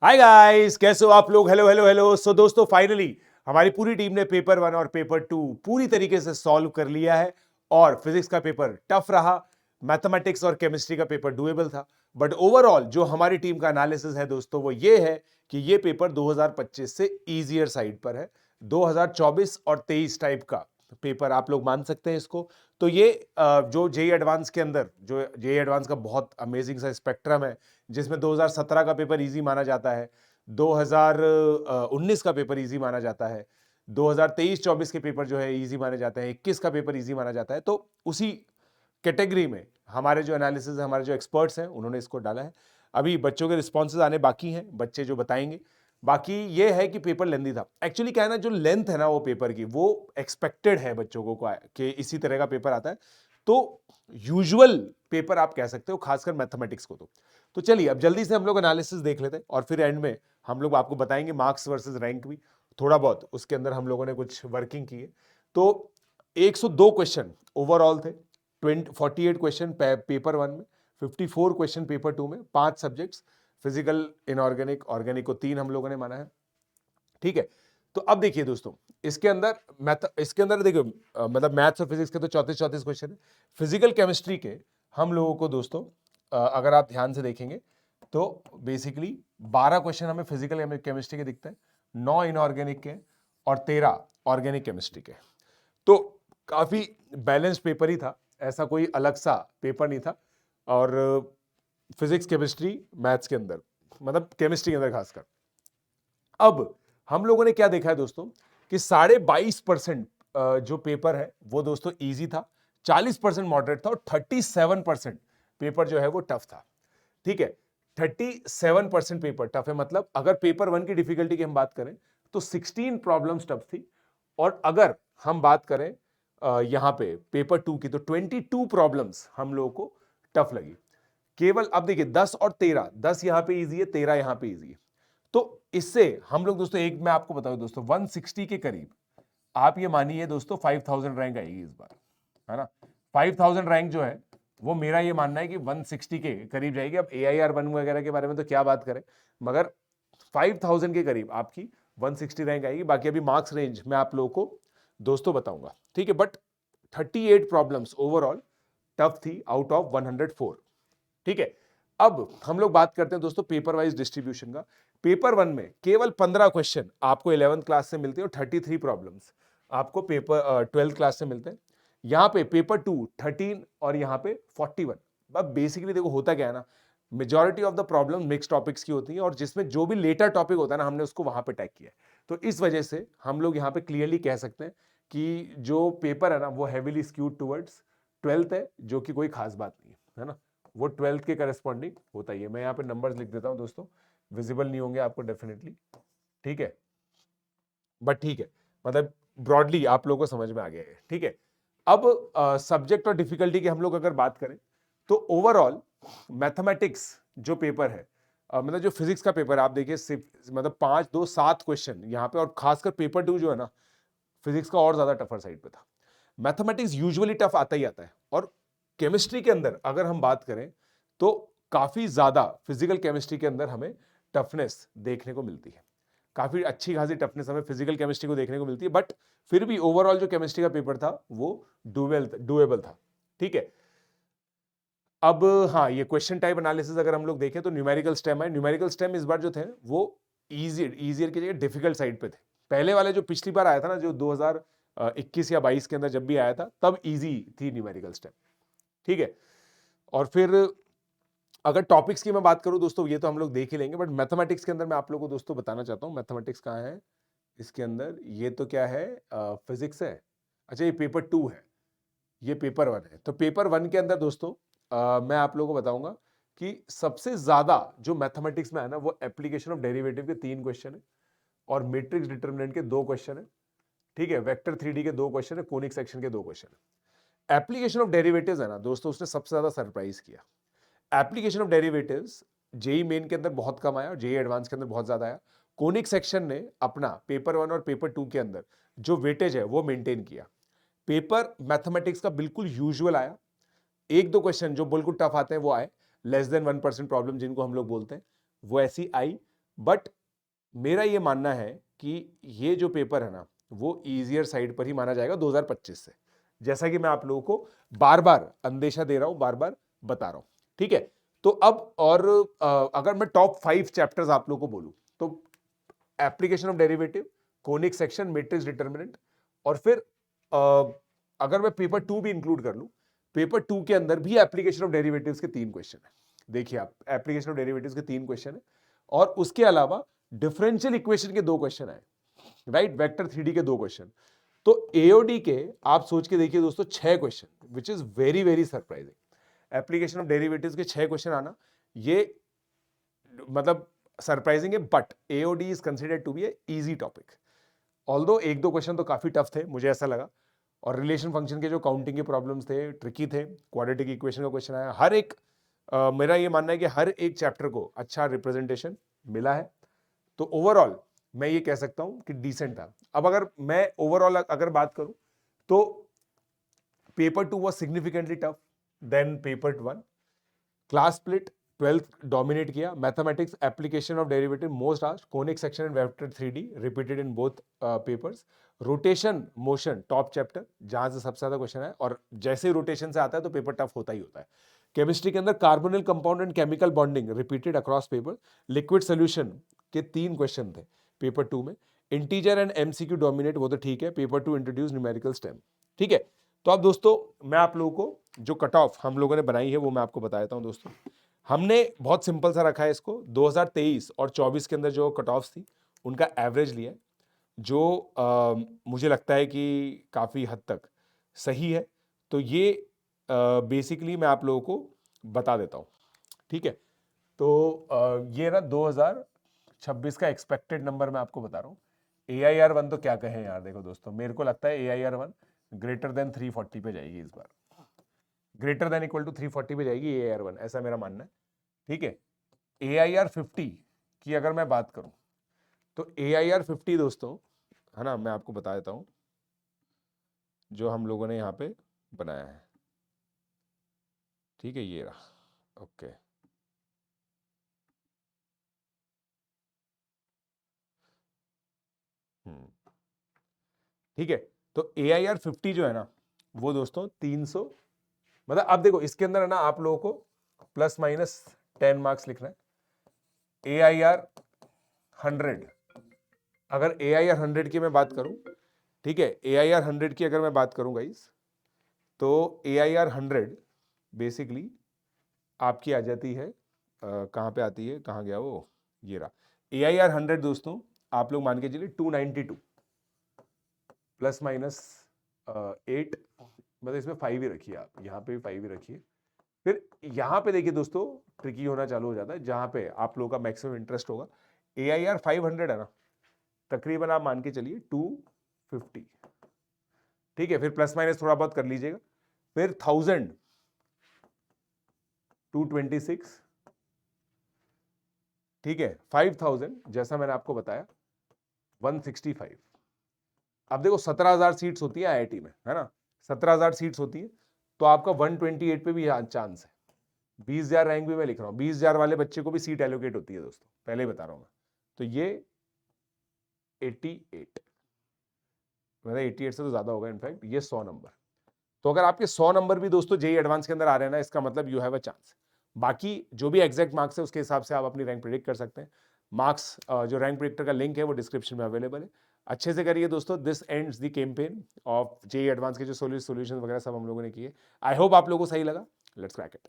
Hi guys, कैसे हो आप लोग? Hello hello hello. सो दोस्तों, फाइनली हमारी पूरी टीम ने पेपर 1 और पेपर 2 पूरी तरीके से सॉल्व कर लिया है। और फिजिक्स का पेपर टफ रहा, मैथमेटिक्स और केमिस्ट्री का पेपर डुएबल था। बट ओवरऑल जो हमारी टीम का एनालिसिस है दोस्तों, वो ये है कि ये पेपर 2025 से इजियर साइड पर है। 2024 और 23 टाइप का पेपर आप लोग मान सकते हैं इसको। तो ये जो जेई एडवांस के अंदर, जो जेई एडवांस का बहुत अमेजिंग सा स्पेक्ट्रम है, जिसमें 2017 का पेपर इजी माना जाता है, 2019 का पेपर इजी माना जाता है, 2023-24 के पेपर जो है इजी माने जाते हैं, 21 का पेपर इजी माना जाता है। तो उसी कैटेगरी में हमारे जो एनालिसिस है, हमारे जो एक्सपर्ट्स हैं, उन्होंने इसको डाला है। अभी बच्चों के रिस्पॉन्सेज आने बाकी हैं, बच्चे जो बताएंगे। बाकी ये है कि पेपर लेंथी था। एक्चुअली क्या है ना, जो लेंथ है ना वो पेपर की, वो एक्सपेक्टेड है बच्चों को कि इसी तरह का पेपर आता है। तो यूजुअल पेपर आप कह सकते हो, खासकर मैथमेटिक्स को। तो चलिए अब जल्दी से हम लोग एनालिसिस देख लेते हैं और फिर एंड में हम लोग आपको बताएंगे मार्क्स वर्सेस रैंक भी थोड़ा बहुत उसके अंदर हम लोगों ने कुछ वर्किंग की है। तो 102 क्वेश्चन ओवरऑल थे, 48 क्वेश्चन पेपर 1 में, 54 क्वेश्चन पेपर 2 में, 5 सब्जेक्ट्स, फिजिकल, इनऑर्गेनिक, ऑर्गेनिक को 3 हम लोगों ने माना है। ठीक है। तो अब देखिए दोस्तों, इसके अंदर देखिए, मतलब मैथ्स और फिजिक्स के तो 34 क्वेश्चन है। फिजिकल केमिस्ट्री के हम लोगों को दोस्तों, अगर आप ध्यान से देखेंगे तो बेसिकली 12 क्वेश्चन हमें फिजिकल केमिस्ट्री के दिखते हैं, 9 इनऑर्गेनिक के और 13 ऑर्गेनिक केमिस्ट्री के। तो काफी बैलेंस्ड पेपर ही था, ऐसा कोई अलग सा पेपर नहीं था। और फिजिक्स, केमिस्ट्री, मैथ्स के अंदर, मतलब केमिस्ट्री के अंदर खासकर। अब हम लोगों ने क्या देखा है दोस्तों कि 22.5% जो पेपर है वो दोस्तों इजी था, 40% मॉडरेट था और 37% पेपर जो है वो टफ था। ठीक है, 37% पेपर टफ है, मतलब अगर पेपर 1 की डिफिकल्टी की हम बात करें तो 16 प्रॉब्लम्स टफ थी। और अगर हम बात करें यहां पे पेपर 2 की, तो 22 प्रॉब्लम्स हम लोगों को टफ लगी। केवल अब देखिए 10 और 13, 10 यहां पे इजी है, 13 यहां पे इजी है। तो इससे हम लोग दोस्तों, एक मैं आपको बताऊं दोस्तों, 160 के करीब आप ये मानिए दोस्तों 5000 रैंक आएगी इस बार, है ना। 5000 रैंक जो है वो मेरा ये मानना है कि 160 के करीब जाएगी। अब AIR-1 वगैरह के बारे में तो क्या बात करें, मगर 5000 के करीब आपकी 160 रैंक आएगी। बाकी अभी मार्क्स रेंज मैं आप लोगों को दोस्तों बताऊंगा, ठीक है। बट 38 प्रॉब्लम्स ओवरऑल टफ थी आउट ऑफ 104। ठीक है। अब हम लोग बात करते हैं दोस्तों पेपर वाइज डिस्ट्रीब्यूशन का। पेपर 1 में केवल 15 क्वेश्चन आपको 11th क्लास से मिलते हैं और 33 प्रॉब्लम्स आपको पेपर 12th क्लास से मिलते हैं। यहां पे पेपर 2 13 और यहां पे 41। अब बेसिकली देखो होता क्या है ना, majority of the problem mix topics की होती है और जिसमें जो भी लेटर टॉपिक होता है ना, हमने उसको वहां पे टैग किया है। तो इस वजह से हम लोग यहां पे क्लियरली कह सकते हैं कि जो पेपर है ना वो हैवीली स्क्यूड टुवर्ड्स 12th है, जो कि कोई खास बात नहीं है ना। वो 12th के करस्पॉन्डिंग होता ही है। मैं यहाँ पे नंबर्स लिख देता हूँ दोस्तों, विजिबल नहीं होंगे आपको डेफिनेटली, ठीक है, बट ठीक है, मतलब ब्रॉडली आप लोगों को समझ में आ गया है। ठीक है। अब सब्जेक्ट और डिफिकल्टी की हम लोग अगर बात करें तो ओवरऑल मैथमेटिक्स जो पेपर है, मतलब जो फिजिक्स का पेपर आप देखिए, सिर्फ मतलब 5 2 7 क्वेश्चन यहाँ पे, और खासकर पेपर 2 जो है ना फिजिक्स का और ज्यादा टफर साइड पे था। मैथमेटिक्स यूजुअली टफ आता ही आता है। और केमिस्ट्री के अंदर अगर हम बात करें तो काफी ज्यादा फिजिकल केमिस्ट्री के अंदर हमें टफनेस देखने को मिलती है, काफी अच्छी खासी टफनेस हमें फिजिकल केमिस्ट्री को देखने को मिलती है। बट फिर भी ओवरऑल जो केमिस्ट्री का पेपर था वो डुएबल था। ठीक है। अब हाँ, ये क्वेश्चन टाइप एनालिसिस अगर हम लोग देखें तो न्यूमेरिकल स्टेम है। न्यूमेरिकल स्टेम इस बार जो थे वो इजियर की जगह डिफिकल्ट साइड पे थे। पहले वाले जो पिछली बार आया था ना, जो 2021 या 22 के अंदर जब भी आया था, तब इजी थी न्यूमेरिकल स्टेम। ठीक है। और फिर अगर टॉपिक्स की मैं बात करूं दोस्तों, ये तो हम लोग देख ही लेंगे, बट मैथमेटिक्स के अंदर मैं आप लोगों को दोस्तों बताना चाहता हूं। मैथमेटिक्स कहाँ है इसके अंदर, ये तो क्या है, फिजिक्स है। अच्छा, ये पेपर 2 है, ये पेपर 1 है। तो पेपर 1 के अंदर दोस्तों मैं आप लोगों को बताऊंगा कि सबसे ज्यादा जो मैथमेटिक्स में है ना, वो एप्लीकेशन ऑफ डेरिवेटिव के 3 क्वेश्चन है और मैट्रिक्स डिटरमिनेंट के 2 क्वेश्चन है। ठीक है। वेक्टर 3D के 2 क्वेश्चन है, कोनिक सेक्शन के 2 क्वेश्चन है। एप्लीकेशन ऑफ डेरिवेटिव्स है ना दोस्तों, उसने सबसे ज्यादा सरप्राइज किया। Application of derivatives JEE Main के अंदर बहुत कम आया और जेई एडवांस के अंदर बहुत ज्यादा आया। कोनिक सेक्शन ने अपना पेपर 1 और पेपर 2 के अंदर जो वेटेज है वो मेंटेन किया। पेपर मैथमेटिक्स का बिल्कुल यूजुअल आया, एक दो क्वेश्चन जो बिल्कुल टफ आते हैं वो आए, लेस देन 1% प्रॉब्लम जिनको हम लोग बोलते हैं, वो ऐसी आई। बट मेरा ये मानना है कि ये जो पेपर है ना वो ईजियर साइड पर ही माना जाएगा 2025 से, जैसा कि मैं आप लोगों को बार बार अंदेशा दे रहा हूं, बार बार बता रहा हूं, ठीक है। तो अब और अगर मैं टॉप 5 चैप्टर्स आप लोगों को बोलूं तो application of derivative, conic section, matrix determinant, और फिर अगर मैं पेपर 2 भी इंक्लूड कर लूं, पेपर 2 के अंदर भी एप्लीकेशन ऑफ डेरिवेटिव्स के 3 क्वेश्चन है। देखिए आप, एप्लीकेशन ऑफ डेरिवेटिव्स के 3 क्वेश्चन है, और उसके अलावा डिफरेंशियल इक्वेशन के 2 क्वेश्चन आए, राइट, वेक्टर 3D के 2 क्वेश्चन। तो एओडी के आप सोच के देखिए दोस्तों 6 question, which is very very surprising. Application of derivatives के 6 क्वेश्चन आना ये मतलब सरप्राइजिंग है, but AOD is considered to be a easy topic. Although 1-2 question तो काफी टफ थे, मुझे ऐसा लगा, और रिलेशन फंक्शन के जो काउंटिंग के प्रॉब्लम्स थे ट्रिकी थे, क्वाड्रेटिक इक्वेशन का क्वेश्चन आया, हर एक मेरा ये मानना है कि हर एक चैप्टर को अच्छा रिप्रेजेंटेशन मिला है। तो ओवरऑल मैं ये कह सकता हूं कि डिसेंट था। अब अगर मैं ओवरऑल अगर बात करूं तो paper 2 was significantly tough than paper 1। Class split 12th dominate किया, mathematics application of derivative most asked, conic section and vector 3D repeated in both papers, rotation motion top chapter जहां से सबसे ज्यादा क्वेश्चन है, और जैसे ही रोटेशन से आता है तो पेपर टफ होता ही होता है। केमिस्ट्री के अंदर carbonyl compound and chemical bonding repeated across paper, liquid solution के 3 क्वेश्चन थे पेपर 2 में, इंटीजर एंड एमसीक्यू डोमिनेट, वो तो ठीक है, पेपर 2 इंट्रोड्यूस न्यूमेरिकल स्टेम, ठीक है। तो अब दोस्तों मैं आप लोगों को जो कट ऑफ हम लोगों ने बनाई है वो मैं आपको बता देता हूं दोस्तों। हमने बहुत सिंपल सा रखा है इसको, 2023 और 24 के अंदर जो कट ऑफ्स थी उनका एवरेज लिया है, जो मुझे लगता है कि काफ़ी हद तक सही है। तो ये बेसिकली मैं आप लोगों को बता देता हूँ, ठीक है। तो ये ना 2026 का एक्सपेक्टेड नंबर मैं आपको बता रहा हूँ। AIR1 तो क्या कहें यार, देखो दोस्तों मेरे को लगता है AIR1 ग्रेटर देन 340 पे जाएगी इस बार, ग्रेटर देन इक्वल टू 340 पे जाएगी AIR1, ऐसा मेरा मानना है, ठीक है। AIR50 की अगर मैं बात करूं तो AIR50 दोस्तों है ना, मैं आपको बता देता हूं जो हम लोगों ने यहां पे बनाया है, ठीक है, ये रहा, ओके। ठीक है, तो AIR50 जो है ना वो दोस्तों 300, मतलब अब देखो इसके अंदर है ना आप लोगों को प्लस माइनस 10 मार्क्स लिखना है। AIR100, अगर AIR100 की मैं बात करूं, ठीक है, AIR100 की अगर मैं बात करूं गाइस, तो AIR100 बेसिकली आपकी आ जाती है, कहाँ पे आती है, कहाँ गया वो, ये रहा। AIR100 दोस्तों आप लोग मान के चलिए 292 प्लस माइनस 8, मतलब इसमें 5 ही रखिए, आप यहाँ पे भी 5 ही रखिए। फिर यहाँ पे देखिए दोस्तों ट्रिकी होना चालू हो जाता है, जहाँ पे आप लोगों का मैक्सिमम इंटरेस्ट होगा। AIR500 है ना, तकरीबन आप मान के चलिए 250, ठीक है, फिर प्लस माइनस थोड़ा बहुत कर लीजिएगा। फिर 1000 226, ठीक है, 5000 जैसा मैंने आपको बताया 165। अब देखो 17,000 सीट्स होती है IIT में, है ना, 17,000 सीट्स होती है, तो आपका 128 पे भी चांस है। 20,000 रैंक भी मैं लिख रहा हूँ, 20,000 वाले बच्चे को भी सीट एलोकेट होती है दोस्तों, पहले ही बता रहा हूँ मैं। तो ये 88, मतलब 88 से तो ज्यादा होगा इनफैक्ट, ये 100 नंबर। तो अगर आपके 100 नंबर भी दोस्तों जेईई एडवांस के अंदर आ रहे हैं ना, इसका मतलब यू हैव अ चांस। बाकी जो भी एग्जैक्ट मार्क्स है उसके हिसाब से आप अपनी रैंक प्रिडिक्ट कर सकते हैं। मार्क्स जो रैंक प्रिडिक्टर का लिंक है वो डिस्क्रिप्शन में अवेलेबल है, अच्छे से करिए दोस्तों। This ends the campaign of JEE advance के जो सॉल्यूशन वगैरह सब हम लोगों ने किए। आई होप आप लोगों को सही लगा। Let's crack it.